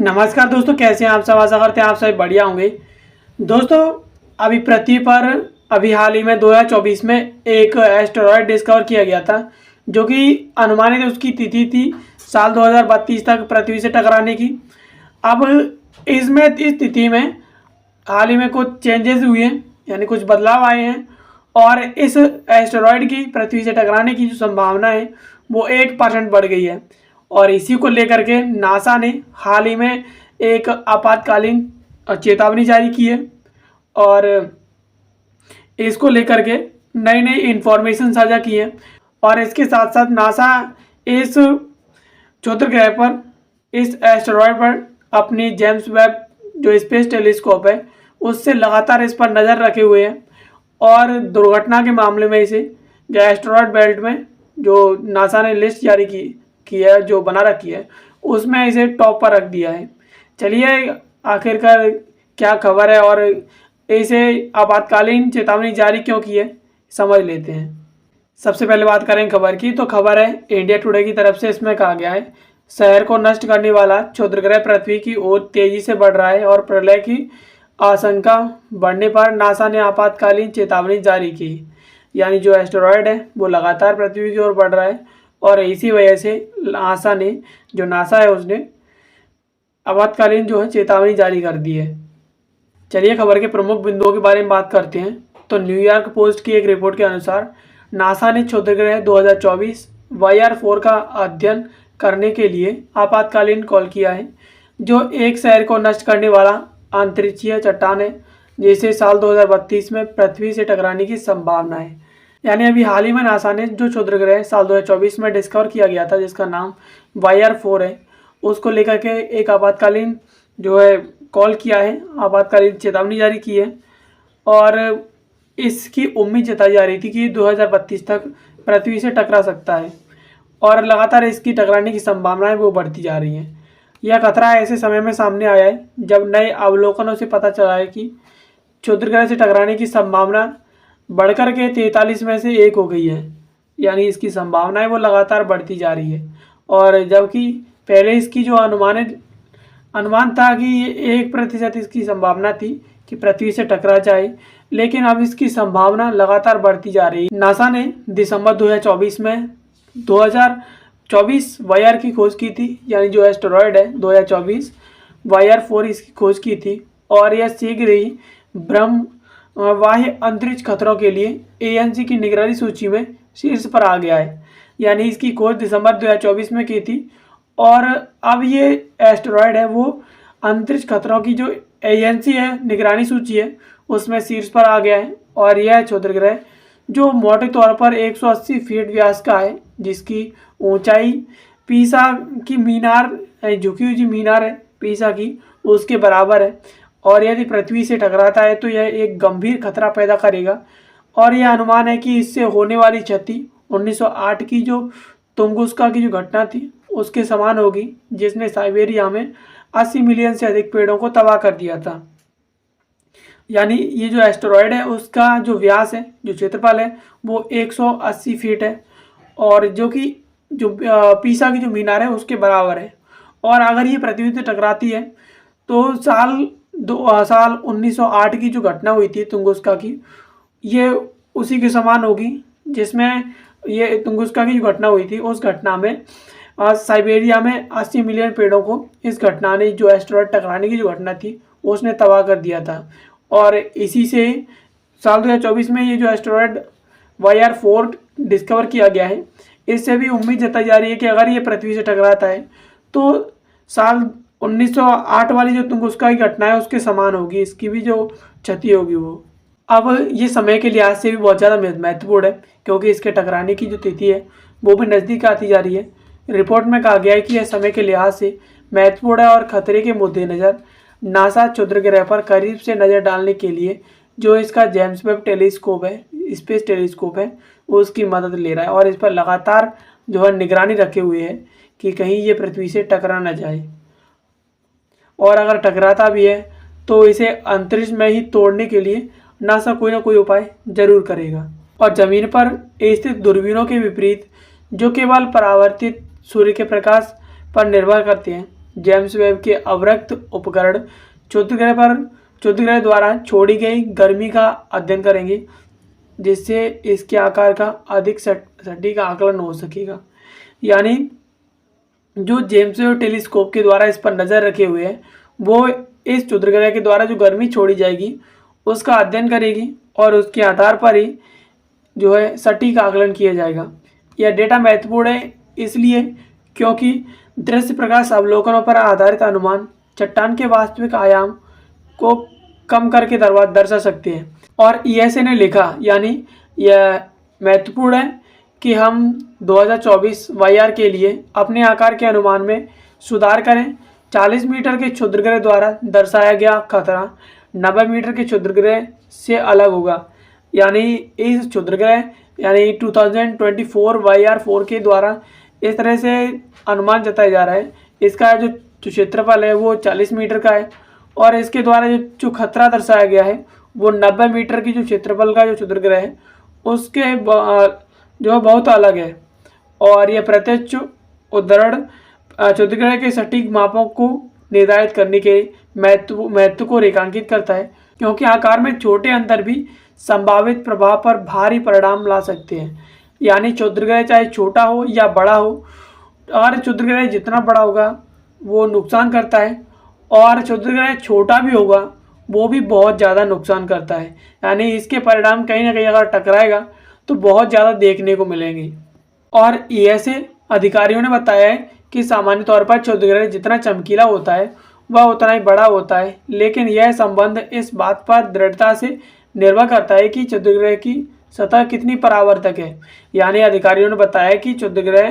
नमस्कार दोस्तों, कैसे हैं आप सब। आशा करते हैं आप सब बढ़िया होंगे। दोस्तों, अभी पृथ्वी पर अभी हाल ही में 2024 में एक एस्टेरॉयड डिस्कवर किया गया था, जो कि अनुमानित उसकी तिथि थी साल 2032 तक पृथ्वी से टकराने की। अब इस तिथि में हाल ही में कुछ चेंजेस हुए हैं, यानी कुछ बदलाव आए हैं, और इस एस्टेरॉयड की पृथ्वी से टकराने की जो संभावना है वो 1% बढ़ गई है। और इसी को लेकर के नासा ने हाल ही में एक आपातकालीन चेतावनी जारी की है, और इसको लेकर के नई नई इंफॉर्मेशन साझा की है। और इसके साथ साथ नासा इस क्षुद्र ग्रह पर, इस एस्टेरॉयड पर अपनी जेम्स वेब जो स्पेस टेलीस्कोप है उससे लगातार इस पर नज़र रखे हुए हैं। और दुर्घटना के मामले में इसे जो एस्टेरॉयड बेल्ट में जो नासा ने लिस्ट जारी की है, जो बना रखी है, उसमें इसे टॉप पर रख दिया है। चलिए आखिरकार क्या खबर है और इसे आपातकालीन चेतावनी जारी क्यों की है, समझ लेते हैं। सबसे पहले बात करें खबर की, तो खबर है इंडिया टुडे की तरफ से। इसमें कहा गया है, शहर को नष्ट करने वाला क्षुद्रग्रह पृथ्वी की ओर तेजी से बढ़ रहा है और प्रलय की आशंका बढ़ने पर नासा ने आपातकालीन चेतावनी जारी की। यानी जो एस्टेरॉयड है वो लगातार पृथ्वी की ओर बढ़ रहा है, और इसी वजह से नासा है उसने आपातकालीन जो है चेतावनी जारी कर दी है। चलिए खबर के प्रमुख बिंदुओं के बारे में बात करते हैं। तो न्यूयॉर्क पोस्ट की एक रिपोर्ट के अनुसार नासा ने क्षुद्रग्रह 2024 YR4 का अध्ययन करने के लिए आपातकालीन कॉल किया है, जो एक शहर को नष्ट करने वाला अंतरिक्षीय चट्टान है, जिसे साल 2032 में पृथ्वी से टकराने की संभावना है। यानी अभी हाल ही में नासा ने जो क्षुद्रग्रह साल 2024 में डिस्कवर किया गया था, जिसका नाम YR4 है, उसको लेकर के एक आपातकालीन जो है कॉल किया है, आपातकालीन चेतावनी जारी की है। और इसकी उम्मीद जताई जा रही थी कि 2032 तक पृथ्वी से टकरा सकता है, और लगातार इसकी टकराने की संभावनाएं वो बढ़ती जा रही हैं। यह खतरा ऐसे समय में सामने आया है जब नए अवलोकनों से पता चला है कि क्षुद्रग्रह से टकराने की संभावना बढ़कर के 43 में से 1 हो गई है। यानी इसकी संभावनाएं वो लगातार बढ़ती जा रही है, और जबकि पहले इसकी जो अनुमान था कि 1% इसकी संभावना थी कि पृथ्वी से टकरा जाए, लेकिन अब इसकी संभावना लगातार बढ़ती जा रही है। नासा ने दिसंबर 2024 में 2024 YR की खोज की थी, यानी जो एस्टेरॉयड है 2024 YR4 इसकी खोज की थी, और यह शीघ्र ही बाह्य अंतरिक्ष खतरों के लिए ANC की निगरानी सूची में शीर्ष पर आ गया है। यानी इसकी खोज दिसंबर 2024 में की थी, और अब ये एस्टेरॉयड है वो अंतरिक्ष खतरों की जो ANC है, निगरानी सूची है, उसमें शीर्ष पर आ गया है। और यह क्षुद्रग्रह जो मोटे तौर पर 180 फीट व्यास का है, जिसकी ऊंचाई पीसा की मीनार, झुकी हुई जो मीनार है पीसा की, उसके बराबर है। और यदि पृथ्वी से टकराता है तो यह एक गंभीर खतरा पैदा करेगा। और यह अनुमान है कि इससे होने वाली क्षति 1908 की जो तुंगुस्का की जो घटना थी उसके समान होगी, जिसने साइबेरिया में 80 मिलियन से अधिक पेड़ों को तबाह कर दिया था। यानी ये जो एस्टेरॉयड है उसका जो व्यास है, जो क्षेत्रफल है, वो 180 फीट है, और जो कि जो पीसा की जो मीनार है उसके बराबर है। और अगर ये पृथ्वी से टकराती है तो साल 1908 की जो घटना हुई थी तुंगुस्का की, ये उसी के समान होगी, जिसमें ये तुंगुस्का की जो घटना हुई थी उस घटना में साइबेरिया में 80 मिलियन पेड़ों को इस घटना ने, जो एस्टेरॉयड टकराने की जो घटना थी, उसने तबाह कर दिया था। और इसी से साल 2024 में ये जो एस्टेरॉयड YR4 डिस्कवर किया गया है, इससे भी उम्मीद जताई जा रही है कि अगर ये पृथ्वी से टकराता है तो साल 1908 वाली जो तुंगुस्का की घटना है उसके समान होगी, इसकी भी जो क्षति होगी वो। अब ये समय के लिहाज से भी बहुत ज़्यादा महत्वपूर्ण है, क्योंकि इसके टकराने की जो तिथि है वो भी नज़दीक आती जा रही है। रिपोर्ट में कहा गया है कि यह समय के लिहाज से महत्वपूर्ण है, और खतरे के मद्देनज़र नासा क्षुद्रग्रह पर करीब से नज़र डालने के लिए जो इसका जेम्स वेब टेलीस्कोप है, स्पेस टेलीस्कोप है, उसकी मदद ले रहा है, और इस पर लगातार जो है निगरानी रखे हुए है कि कहीं ये पृथ्वी से टकरा न जाए। और अगर टकराता भी है तो इसे अंतरिक्ष में ही तोड़ने के लिए नासा कोई ना कोई उपाय जरूर करेगा। और ज़मीन पर स्थित दूरबीनों के विपरीत, जो केवल परावर्तित सूर्य के प्रकाश पर निर्भर करते हैं, जेम्स वेब के अवरक्त उपकरण क्षुद्र ग्रह द्वारा छोड़ी गई गर्मी का अध्ययन करेंगे, जिससे इसके आकार का अधिक सटीक आकलन हो सकेगा। यानी जो जेम्स वेब टेलीस्कोप के द्वारा इस पर नज़र रखे हुए हैं, वो इस क्षुद्र ग्रह के द्वारा जो गर्मी छोड़ी जाएगी उसका अध्ययन करेगी और उसके आधार पर ही जो है सटीक आकलन किया जाएगा। यह डेटा महत्वपूर्ण है इसलिए क्योंकि दृश्य प्रकाश अवलोकनों पर आधारित अनुमान चट्टान के वास्तविक आयाम को कम करके दर्शा सकते हैं। और ईएसए ने लिखा, यानी यह महत्वपूर्ण है कि हम 2024 वाईआर के लिए अपने आकार के अनुमान में सुधार करें। 40 मीटर के क्षुद्र ग्रह द्वारा दर्शाया गया खतरा 90 मीटर के क्षुद्र ग्रह से अलग होगा। यानी इस क्षुद्र ग्रह यानी 2024 वाईआर 4 के द्वारा इस तरह से अनुमान जताया जा रहा है। इसका जो क्षेत्रफल है वो 40 मीटर का है और इसके द्वारा जो खतरा दर्शाया गया है वो 90 मीटर की जो क्षेत्रफल का जो क्षुद्र ग्रह है उसके जो बहुत अलग है। और यह प्रत्यक्ष उदाहरण क्षुद्र ग्रह के सटीक मापों को निर्धारित करने के महत्व को रेखांकित करता है, क्योंकि आकार में छोटे अंतर भी संभावित प्रभाव पर भारी परिणाम ला सकते हैं। यानी क्षुद्र ग्रह चाहे छोटा हो या बड़ा हो, और क्षुद्र ग्रह जितना बड़ा होगा वो नुकसान करता है और क्षुद्र ग्रह छोटा भी होगा वो भी बहुत ज़्यादा नुकसान करता है। यानी इसके परिणाम कहीं ना कहीं अगर टकराएगा तो बहुत ज़्यादा देखने को मिलेंगे। और ईएसए अधिकारियों ने बताया है कि सामान्य तौर पर क्षुद्र ग्रह जितना चमकीला होता है वह उतना ही बड़ा होता है, लेकिन यह संबंध इस बात पर दृढ़ता से निर्भर करता है कि क्षुद्र ग्रह की सतह कितनी परावर्तक है। यानी अधिकारियों ने बताया कि क्षुद्र ग्रह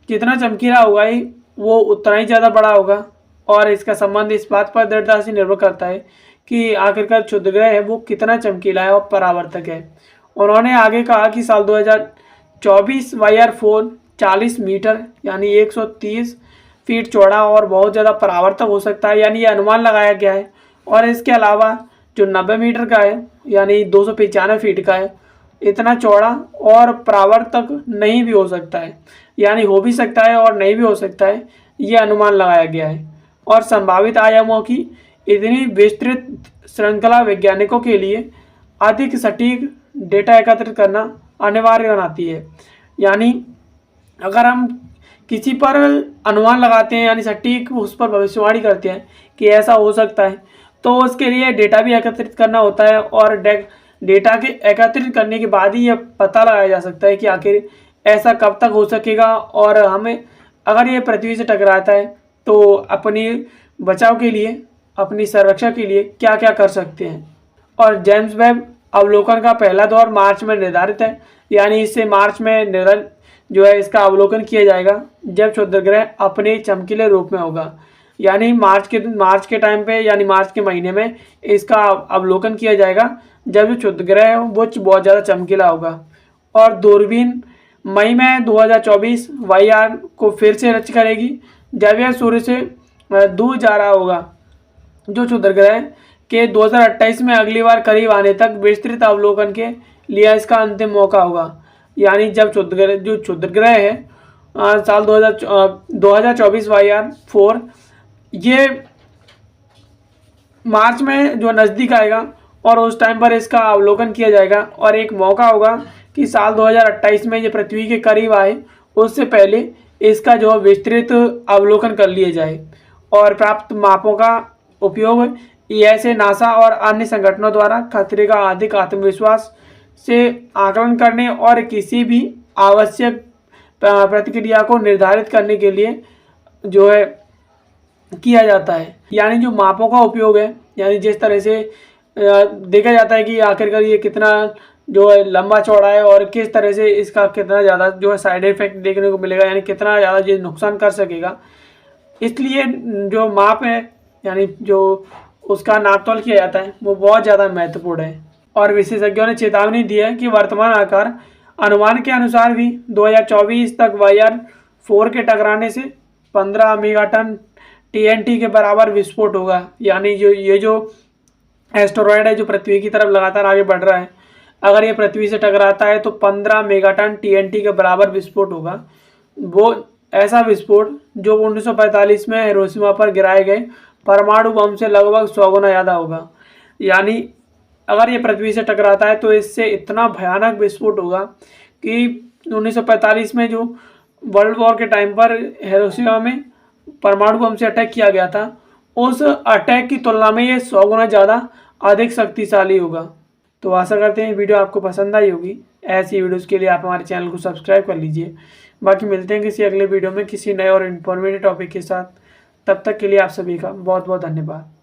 जितना चमकीला होगा ही वो उतना ही ज़्यादा बड़ा होगा और इसका संबंध इस बात पर दृढ़ता से निर्भर करता है कि आखिरकार क्षुद्र ग्रह है वो कितना चमकीला है और परावर्तक है। उन्होंने आगे कहा कि साल 2024 वाईआर 4 40 मीटर यानी 130 फीट चौड़ा और बहुत ज़्यादा परावर्तक हो सकता है, यानी ये अनुमान लगाया गया है। और इसके अलावा जो 90 मीटर का है यानी 295 फीट का है, इतना चौड़ा और परावर्तक नहीं भी हो सकता है, यानी हो भी सकता है और नहीं भी हो सकता है, ये अनुमान लगाया गया है। और संभावित आयामों की इतनी विस्तृत श्रृंखला वैज्ञानिकों के लिए अधिक सटीक डेटा एकत्रित करना अनिवार्य बनाती है। यानी अगर हम किसी पर अनुमान लगाते हैं यानी सटीक उस पर भविष्यवाणी करते हैं कि ऐसा हो सकता है, तो उसके लिए डेटा भी एकत्रित करना होता है और डेटा के एकत्रित करने के बाद ही यह पता लगाया जा सकता है कि आखिर ऐसा कब तक हो सकेगा और हमें अगर ये पृथ्वी से टकराता है तो अपनी बचाव के लिए, अपनी संरक्षा के लिए क्या क्या कर सकते हैं। और जेम्स वेब अवलोकन का पहला दौर मार्च में निर्धारित है, यानी इससे मार्च में जो है इसका अवलोकन किया जाएगा जब क्षुद्र ग्रह अपने चमकीले रूप में होगा। यानी मार्च के टाइम पे यानी मार्च के महीने में इसका अवलोकन किया जाएगा जब जो क्षुद्र ग्रह है वो बहुत ज़्यादा चमकीला होगा। और दूरबीन मई में 2024 वाईआर को फिर से रच करेगी जब यह सूर्य से दूर जा रहा होगा। जो क्षुद्र ग्रह के 2028 में अगली बार करीब आने तक विस्तृत अवलोकन के लिए इसका अंतिम मौका होगा। यानी जब क्षुद्र ग्रह है साल 2024 वाईआर 4 ये मार्च में जो नज़दीक आएगा और उस टाइम पर इसका अवलोकन किया जाएगा और एक मौका होगा कि साल 2028 में ये पृथ्वी के करीब आए उससे पहले इसका जो विस्तृत अवलोकन कर लिया जाए। और प्राप्त मापों का उपयोग ईएसए, नासा और अन्य संगठनों द्वारा खतरे का अधिक आत्मविश्वास से आकलन करने और किसी भी आवश्यक प्रतिक्रिया को निर्धारित करने के लिए जो है किया जाता है। यानी जो मापों का उपयोग है, यानी जिस तरह से देखा जाता है कि आखिरकार ये कितना जो है लंबा चौड़ा है और किस तरह से इसका कितना ज़्यादा जो है साइड इफेक्ट देखने को मिलेगा, यानी कितना ज़्यादा ये नुकसान कर सकेगा। इसलिए जो माप है यानी जो उसका नापतोल किया जाता है वो बहुत ज़्यादा महत्वपूर्ण है। और विशेषज्ञों ने चेतावनी दी है कि वर्तमान आकार अनुमान के अनुसार भी 2024 तक वाईआर 4 के टकराने से 15 मेगाटन टीएनटी के बराबर विस्फोट होगा। यानी जो एस्टेरॉयड है जो पृथ्वी की तरफ लगातार आगे बढ़ रहा है, अगर ये पृथ्वी से टकराता है तो 15 मेगाटन टीएनटी के बराबर विस्फोट होगा। वो ऐसा विस्फोट जो 1945 में हिरोशिमा पर गिराए गए परमाणु बम से लगभग 100 गुना ज़्यादा होगा। यानी अगर ये पृथ्वी से टकराता है तो इससे इतना भयानक विस्फोट होगा कि 1945 में जो वर्ल्ड वॉर के टाइम पर हिरोशिमा में परमाणु बम से अटैक किया गया था, उस अटैक की तुलना में ये 100 गुना ज़्यादा अधिक शक्तिशाली होगा। तो आशा करते हैं वीडियो आपको पसंद आई होगी। ऐसी वीडियोस के लिए आप हमारे चैनल को सब्सक्राइब कर लीजिए। बाकी मिलते हैं किसी अगले वीडियो में किसी नए और इन्फॉर्मेटिव टॉपिक के साथ। तब तक के लिए आप सभी का बहुत बहुत धन्यवाद।